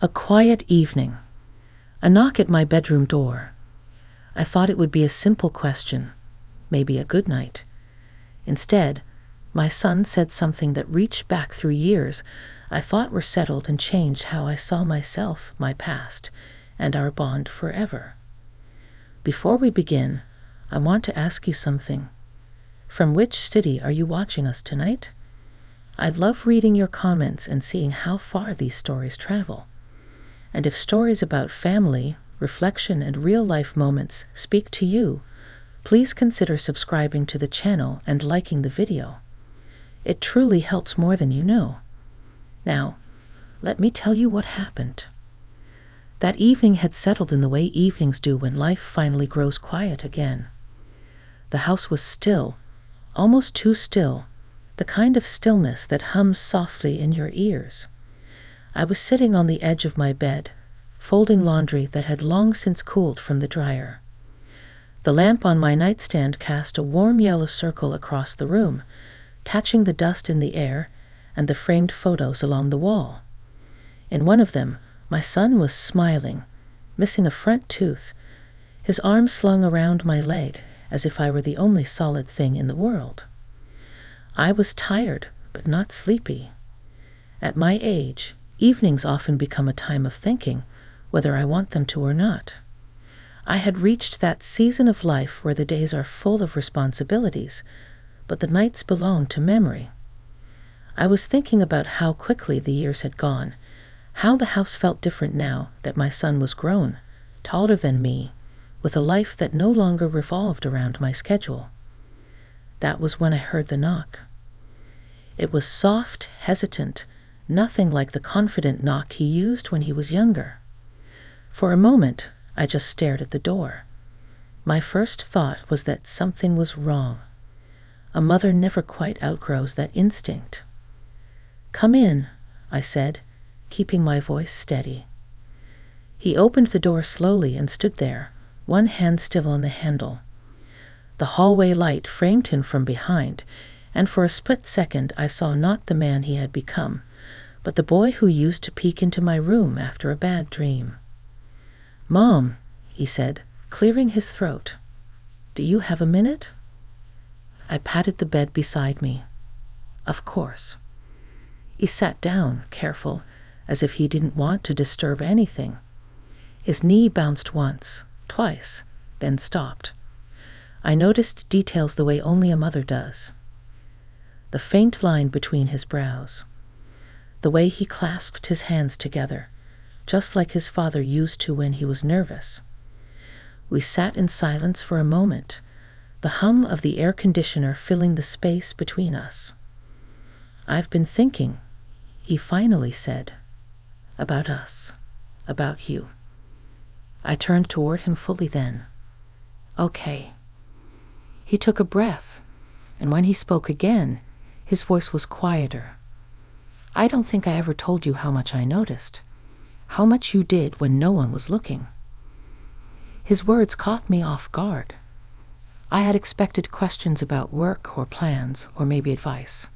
A quiet evening. A knock at my bedroom door. I thought it would be a simple question, maybe a good night. Instead, my son said something that reached back through years I thought were settled and changed how I saw myself, my past, and our bond forever. Before we begin, I want to ask you something. From which city are you watching us tonight? I'd love reading your comments and seeing how far these stories travel. And if stories about family, reflection, and real-life moments speak to you, please consider subscribing to the channel and liking the video. It truly helps more than you know. Now, let me tell you what happened. That evening had settled in the way evenings do when life finally grows quiet again. The house was still, almost too still, the kind of stillness that hums softly in your ears. I was sitting on the edge of my bed, folding laundry that had long since cooled from the dryer. The lamp on my nightstand cast a warm yellow circle across the room, catching the dust in the air and the framed photos along the wall. In one of them, my son was smiling, missing a front tooth, his arm slung around my leg as if I were the only solid thing in the world. I was tired, but not sleepy. At my age, evenings often become a time of thinking, whether I want them to or not. I had reached that season of life where the days are full of responsibilities, but the nights belong to memory. I was thinking about how quickly the years had gone, how the house felt different now that my son was grown, taller than me, with a life that no longer revolved around my schedule. That was when I heard the knock. It was soft, hesitant, nothing like the confident knock he used when he was younger. For a moment, I just stared at the door. My first thought was that something was wrong. A mother never quite outgrows that instinct. "Come in," I said, keeping my voice steady. He opened the door slowly and stood there, one hand still on the handle. The hallway light framed him from behind, and for a split second I saw not the man he had become, but the boy who used to peek into my room after a bad dream. "Mom," he said, clearing his throat. "Do you have a minute?" I patted the bed beside me. Of course. He sat down, careful, as if he didn't want to disturb anything. His knee bounced once, twice, then stopped. I noticed details the way only a mother does. The faint line between his brows. The way he clasped his hands together, just like his father used to when he was nervous. We sat in silence for a moment, the hum of the air conditioner filling the space between us. "I've been thinking," he finally said, "about us, about you." I turned toward him fully then. "Okay." He took a breath, and when he spoke again, his voice was quieter. "I don't think I ever told you how much I noticed, how much you did when no one was looking." His words caught me off guard. I had expected questions about work or plans or maybe advice.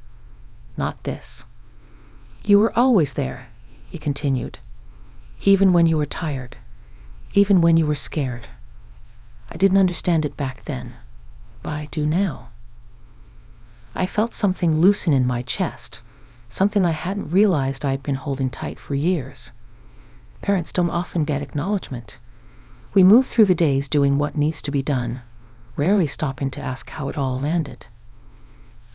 Not this. "You were always there," he continued, "even when you were tired, even when you were scared. I didn't understand it back then, but I do now." I felt something loosen in my chest, something I hadn't realized I'd been holding tight for years. Parents don't often get acknowledgement. We move through the days doing what needs to be done, rarely stopping to ask how it all landed.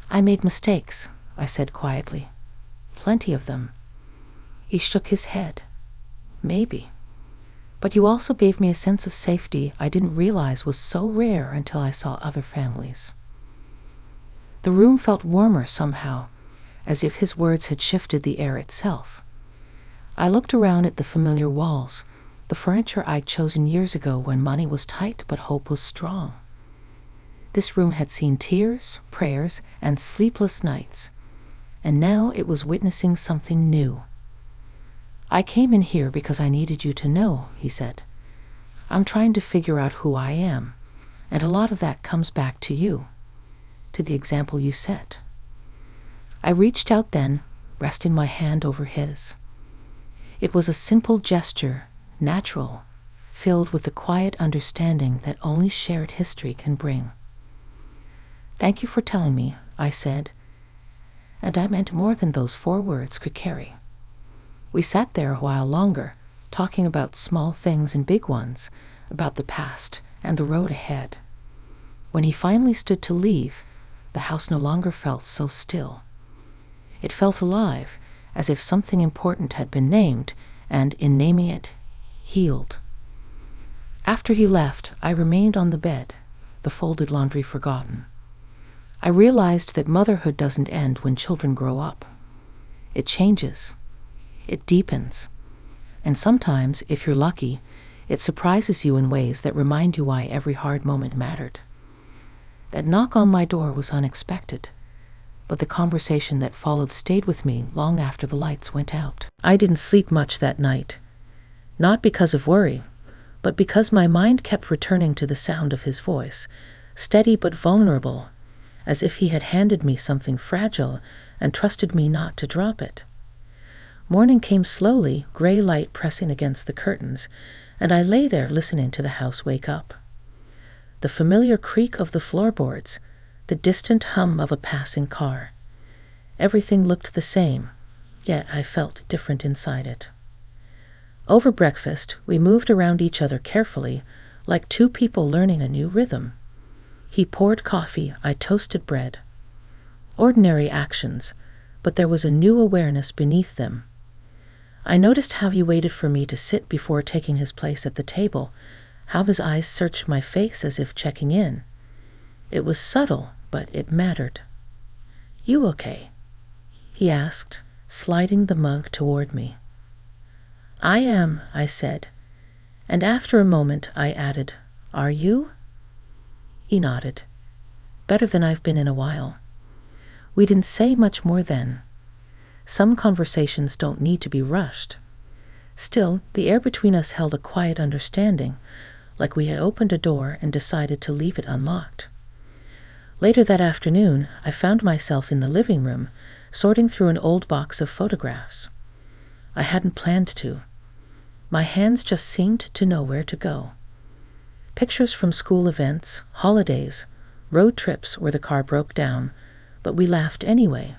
"I made mistakes," I said quietly. "Plenty of them." He shook his head. "Maybe. But you also gave me a sense of safety I didn't realize was so rare until I saw other families." The room felt warmer somehow, as if his words had shifted the air itself. I looked around at the familiar walls, the furniture I'd chosen years ago when money was tight but hope was strong. This room had seen tears, prayers, and sleepless nights, and now it was witnessing something new. "I came in here because I needed you to know," he said. "I'm trying to figure out who I am, and a lot of that comes back to you, to the example you set." I reached out then, resting my hand over his. It was a simple gesture, natural, filled with the quiet understanding that only shared history can bring. "Thank you for telling me," I said, and I meant more than those 4 words could carry. We sat there a while longer, talking about small things and big ones, about the past and the road ahead. When he finally stood to leave, the house no longer felt so still. It felt alive, as if something important had been named, and in naming it, healed. After he left, I remained on the bed, the folded laundry forgotten. I realized that motherhood doesn't end when children grow up. It changes. It deepens. And sometimes, if you're lucky, it surprises you in ways that remind you why every hard moment mattered. That knock on my door was unexpected, but the conversation that followed stayed with me long after the lights went out. I didn't sleep much that night, not because of worry, but because my mind kept returning to the sound of his voice, steady but vulnerable, as if he had handed me something fragile and trusted me not to drop it. Morning came slowly, gray light pressing against the curtains, and I lay there listening to the house wake up. The familiar creak of the floorboards, the distant hum of a passing car. Everything looked the same, yet I felt different inside it. Over breakfast, we moved around each other carefully, like 2 people learning a new rhythm. He poured coffee, I toasted bread. Ordinary actions, but there was a new awareness beneath them. I noticed how he waited for me to sit before taking his place at the table, how his eyes searched my face as if checking in. It was subtle, but it mattered. "You okay?" he asked, sliding the mug toward me. "I am," I said, and after a moment I added, "Are you?" He nodded. "Better than I've been in a while." We didn't say much more then. Some conversations don't need to be rushed. Still, the air between us held a quiet understanding, like we had opened a door and decided to leave it unlocked. Later that afternoon, I found myself in the living room, sorting through an old box of photographs. I hadn't planned to. My hands just seemed to know where to go. Pictures from school events, holidays, road trips where the car broke down, but we laughed anyway.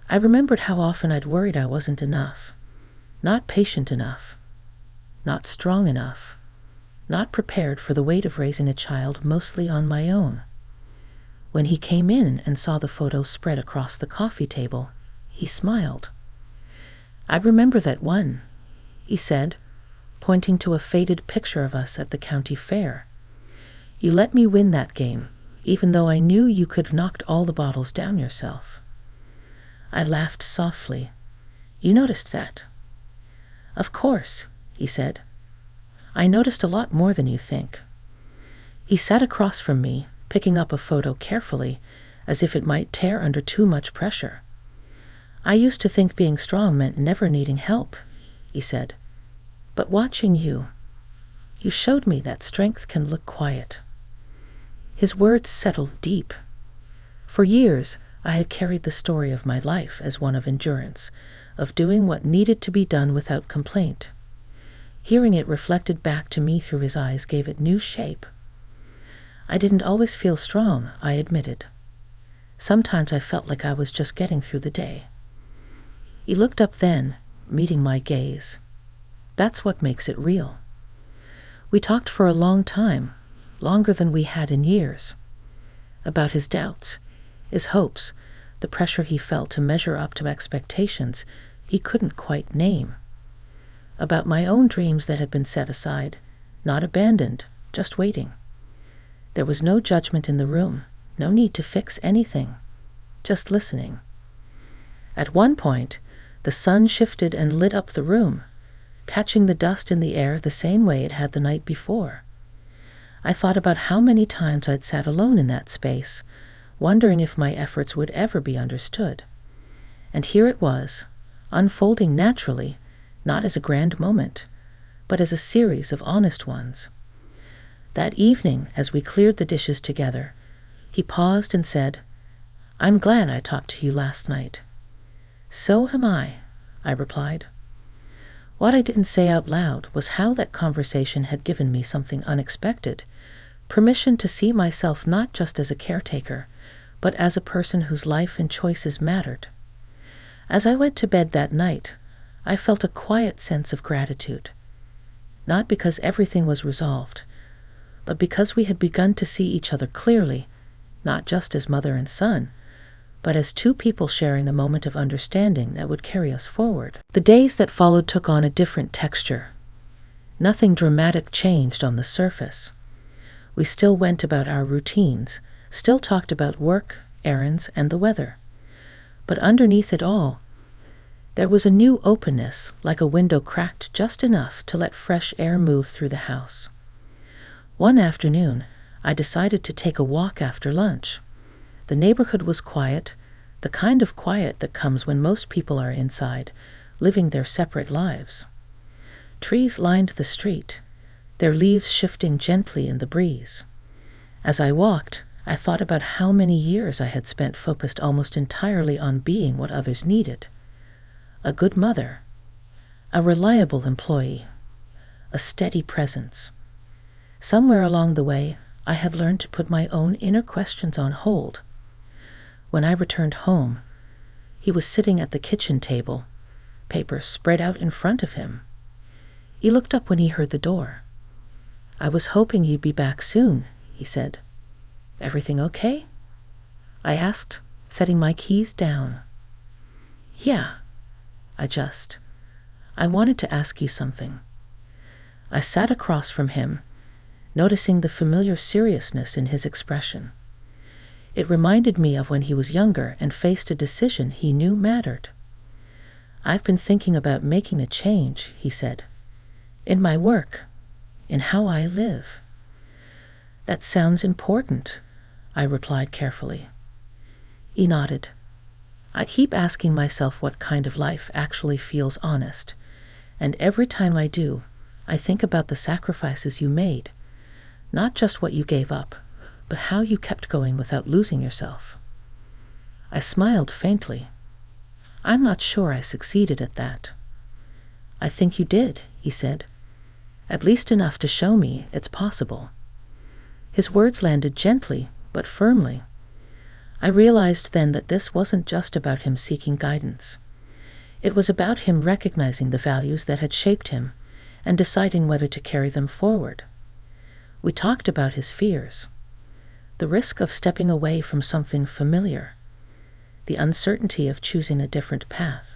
I remembered how often I'd worried I wasn't enough, not patient enough, not strong enough, not prepared for the weight of raising a child mostly on my own. When he came in and saw the photos spread across the coffee table, he smiled. "I remember that one," he said, pointing to a faded picture of us at the county fair. "You let me win that game, even though I knew you could have knocked all the bottles down yourself." I laughed softly. "You noticed that?" "Of course," he said. "I noticed a lot more than you think." He sat across from me, picking up a photo carefully, as if it might tear under too much pressure. "I used to think being strong meant never needing help," he said. "But watching you showed me that strength can look quiet." His words settled deep. For years, I had carried the story of my life as one of endurance, of doing what needed to be done without complaint. Hearing it reflected back to me through his eyes gave it new shape. I didn't always feel strong, I admitted. Sometimes I felt like I was just getting through the day. He looked up then, meeting my gaze. That's what makes it real. We talked for a long time, longer than we had in years. About his doubts, his hopes, the pressure he felt to measure up to expectations he couldn't quite name. About my own dreams that had been set aside, not abandoned, just waiting. There was no judgment in the room, no need to fix anything, just listening. At one point, the sun shifted and lit up the room, catching the dust in the air the same way it had the night before. I thought about how many times I'd sat alone in that space, wondering if my efforts would ever be understood. And here it was, unfolding naturally, not as a grand moment, but as a series of honest ones. That evening, as we cleared the dishes together, he paused and said, "I'm glad I talked to you last night." "So am I," replied. What I didn't say out loud was how that conversation had given me something unexpected, permission to see myself not just as a caretaker, but as a person whose life and choices mattered. As I went to bed that night, I felt a quiet sense of gratitude, not because everything was resolved, but because we had begun to see each other clearly, not just as mother and son, but as two people sharing a moment of understanding that would carry us forward. The days that followed took on a different texture. Nothing dramatic changed on the surface. We still went about our routines, still talked about work, errands, and the weather. But underneath it all, there was a new openness, like a window cracked just enough to let fresh air move through the house. One afternoon, I decided to take a walk after lunch. The neighborhood was quiet, the kind of quiet that comes when most people are inside, living their separate lives. Trees lined the street, their leaves shifting gently in the breeze. As I walked, I thought about how many years I had spent focused almost entirely on being what others needed. A good mother, a reliable employee, a steady presence. Somewhere along the way, I had learned to put my own inner questions on hold. When I returned home, he was sitting at the kitchen table, papers spread out in front of him. He looked up when he heard the door. "I was hoping you'd be back soon," he said. "Everything okay?" I asked, setting my keys down. "Yeah, I wanted to ask you something." I sat across from him, noticing the familiar seriousness in his expression. It reminded me of when he was younger and faced a decision he knew mattered. "I've been thinking about making a change," he said. "In my work, in how I live." "That sounds important," I replied carefully. He nodded. "I keep asking myself what kind of life actually feels honest, and every time I do, I think about the sacrifices you made, not just what you gave up, but how you kept going without losing yourself." I smiled faintly. "I'm not sure I succeeded at that." "I think you did," he said. "At least enough to show me it's possible." His words landed gently, but firmly. I realized then that this wasn't just about him seeking guidance. It was about him recognizing the values that had shaped him and deciding whether to carry them forward. We talked about his fears, the risk of stepping away from something familiar, the uncertainty of choosing a different path.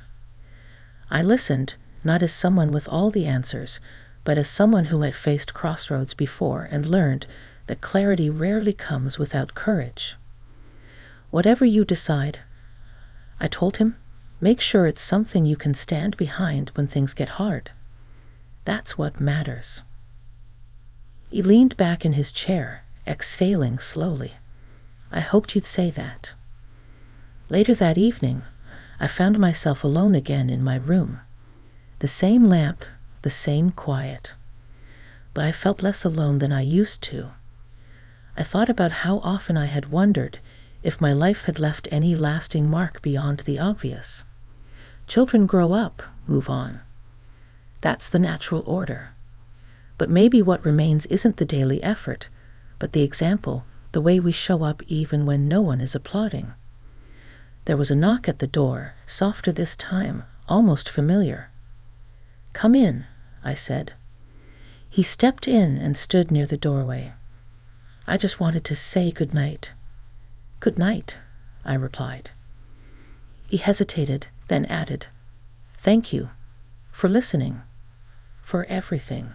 I listened, not as someone with all the answers, but as someone who had faced crossroads before and learned that clarity rarely comes without courage. "Whatever you decide," I told him, "make sure it's something you can stand behind when things get hard. That's what matters." He leaned back in his chair, exhaling slowly. "I hoped you'd say that." Later that evening, I found myself alone again in my room. The same lamp, the same quiet. But I felt less alone than I used to. I thought about how often I had wondered if my life had left any lasting mark beyond the obvious. Children grow up, move on. That's the natural order. But maybe what remains isn't the daily effort, but the example, the way we show up even when no one is applauding. There was a knock at the door, softer this time, almost familiar. "Come in," I said. He stepped in and stood near the doorway. "I just wanted to say good night." "Good night," I replied. He hesitated, then added, "Thank you for listening, for everything."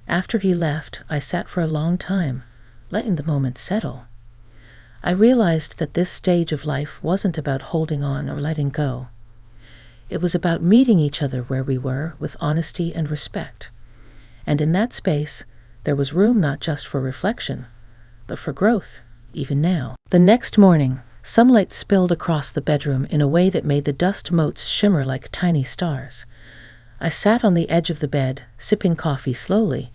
After he left, I sat for a long time, letting the moment settle. I realized that this stage of life wasn't about holding on or letting go. It was about meeting each other where we were with honesty and respect. And in that space, there was room not just for reflection, but for growth, even now. The next morning, sunlight spilled across the bedroom in a way that made the dust motes shimmer like tiny stars. I sat on the edge of the bed, sipping coffee slowly,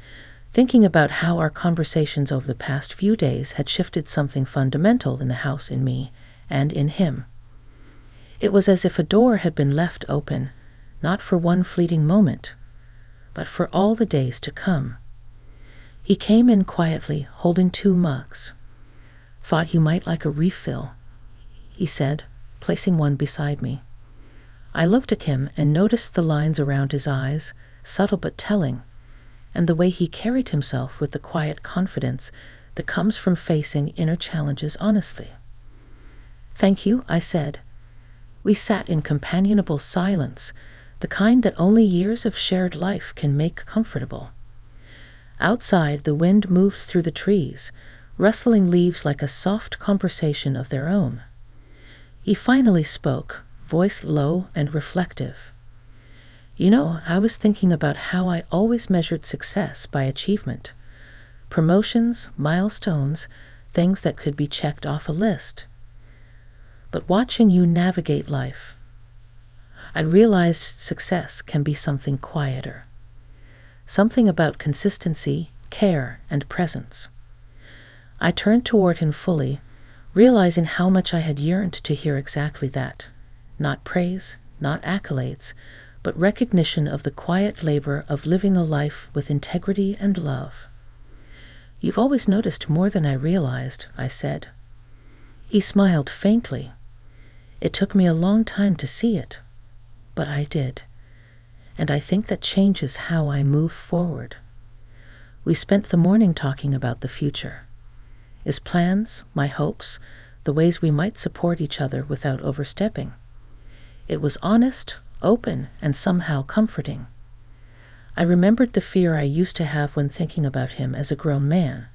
thinking about how our conversations over the past few days had shifted something fundamental in the house, in me and in him. It was as if a door had been left open, not for one fleeting moment, but for all the days to come. He came in quietly, holding 2 mugs. "Thought you might like a refill," he said, placing one beside me. I looked at him and noticed the lines around his eyes, subtle but telling, and the way he carried himself with the quiet confidence that comes from facing inner challenges honestly. "Thank you," I said. We sat in companionable silence, the kind that only years of shared life can make comfortable. Outside, the wind moved through the trees, rustling leaves like a soft conversation of their own. He finally spoke, voice low and reflective. "You know, I was thinking about how I always measured success by achievement. Promotions, milestones, things that could be checked off a list. But watching you navigate life, I realized success can be something quieter. Something about consistency, care, and presence." I turned toward him fully, realizing how much I had yearned to hear exactly that. Not praise, not accolades, but recognition of the quiet labor of living a life with integrity and love. "You've always noticed more than I realized," I said. He smiled faintly. "It took me a long time to see it, but I did. And I think that changes how I move forward." We spent the morning talking about the future. His plans, my hopes, the ways we might support each other without overstepping. It was honest, open, and somehow comforting. I remembered the fear I used to have when thinking about him as a grown man.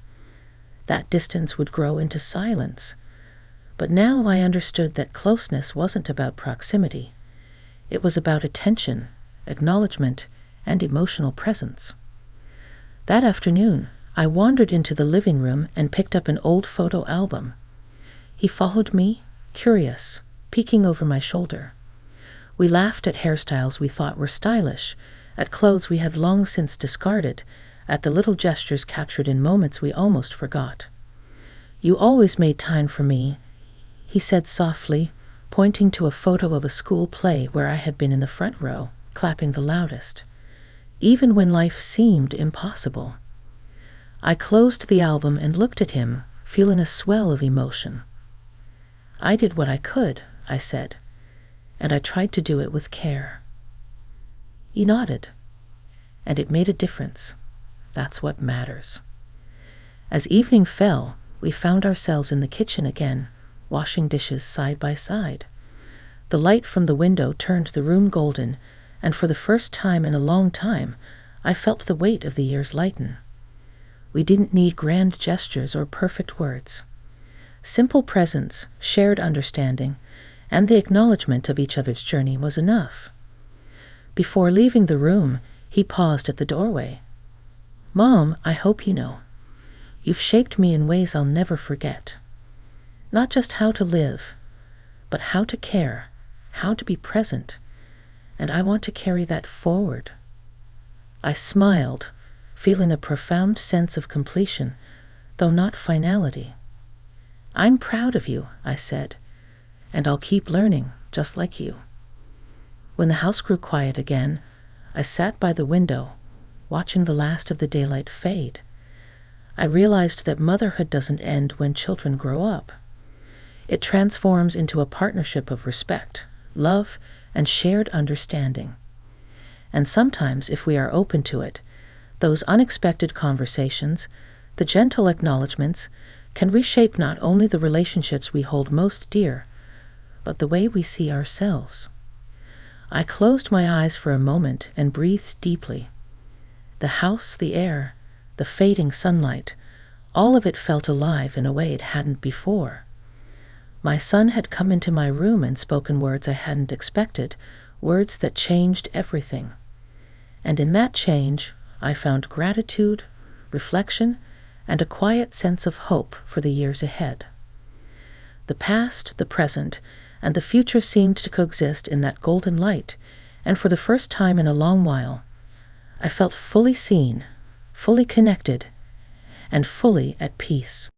That distance would grow into silence. But now I understood that closeness wasn't about proximity. It was about attention, acknowledgement, and emotional presence. That afternoon, I wandered into the living room and picked up an old photo album. He followed me, curious, peeking over my shoulder. We laughed at hairstyles we thought were stylish, at clothes we had long since discarded, at the little gestures captured in moments we almost forgot. "You always made time for me," he said softly, pointing to a photo of a school play where I had been in the front row, clapping the loudest. "Even when life seemed impossible." I closed the album and looked at him, feeling a swell of emotion. "I did what I could," I said, "and I tried to do it with care." He nodded, and it made a difference. That's what matters. As evening fell, we found ourselves in the kitchen again, washing dishes side by side. The light from the window turned the room golden, and for the first time in a long time, I felt the weight of the years lighten. We didn't need grand gestures or perfect words. Simple presence, shared understanding, and the acknowledgement of each other's journey was enough. Before leaving the room, he paused at the doorway. "Mom, I hope you know, you've shaped me in ways I'll never forget. Not just how to live, but how to care, how to be present, and I want to carry that forward." I smiled, feeling a profound sense of completion, though not finality. "I'm proud of you," I said, "and I'll keep learning, just like you." When the house grew quiet again, I sat by the window, watching the last of the daylight fade. I realized that motherhood doesn't end when children grow up. It transforms into a partnership of respect, love, and shared understanding. And sometimes, if we are open to it, those unexpected conversations, the gentle acknowledgments, can reshape not only the relationships we hold most dear, but the way we see ourselves. I closed my eyes for a moment and breathed deeply. The house, the air, the fading sunlight, all of it felt alive in a way it hadn't before. My son had come into my room and spoken words I hadn't expected, words that changed everything. And in that change, I found gratitude, reflection, and a quiet sense of hope for the years ahead. The past, the present, and the future seemed to coexist in that golden light, and for the first time in a long while, I felt fully seen, fully connected, and fully at peace.